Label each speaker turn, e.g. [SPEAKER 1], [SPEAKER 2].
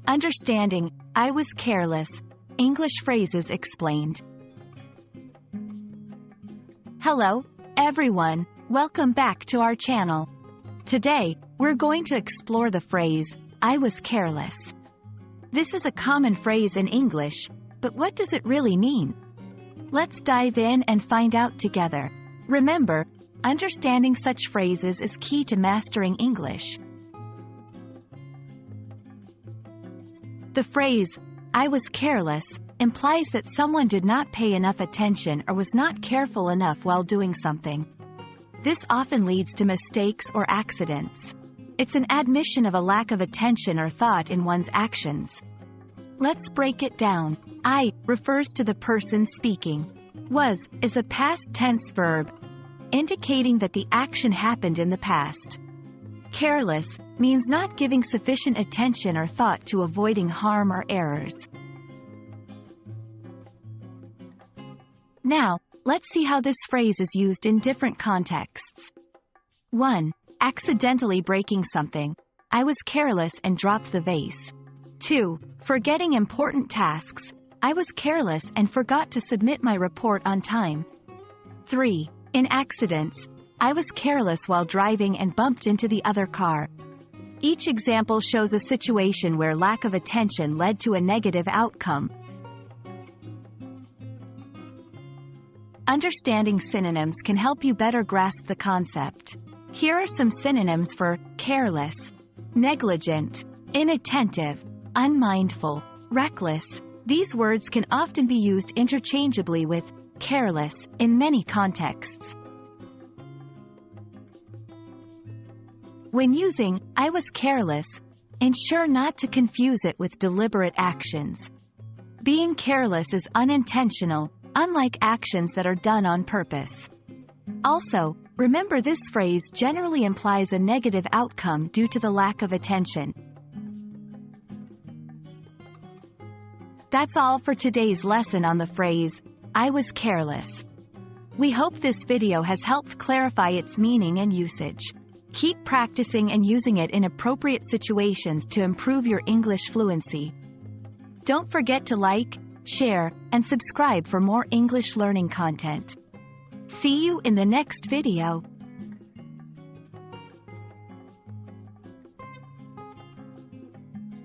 [SPEAKER 1] Understanding, I was careless. English phrases explained. Hello, everyone. Welcome back to our channel. Today, we're going to explore the phrase, I was careless. This is a common phrase in English, but what does it really mean? Let's dive in and find out together. Remember, understanding such phrases is key to mastering English. The phrase, I was careless, implies that someone did not pay enough attention or was not careful enough while doing something. This often leads to mistakes or accidents. It's an admission of a lack of attention or thought in one's actions. Let's break it down. I refers to the person speaking. Was is a past tense verb, indicating that the action happened in the past. Careless means not giving sufficient attention or thought to avoiding harm or errors. Now, let's see how this phrase is used in different contexts. 1. Accidentally breaking something. I was careless and dropped the vase. 2. Forgetting important tasks. I was careless and forgot to submit my report on time. 3. In accidents. I was careless while driving and bumped into the other car. Each example shows a situation where lack of attention led to a negative outcome. Understanding synonyms can help you better grasp the concept. Here are some synonyms for careless: negligent, inattentive, unmindful, reckless. These words can often be used interchangeably with careless in many contexts. When using I was careless, ensure not to confuse it with deliberate actions. Being careless is unintentional, unlike actions that are done on purpose. Also, remember this phrase generally implies a negative outcome due to the lack of attention. That's all for today's lesson on the phrase, I was careless. We hope this video has helped clarify its meaning and usage. Keep practicing and using it in appropriate situations to improve your English fluency. Don't forget to like, share, and subscribe for more English learning content. See you in the next video.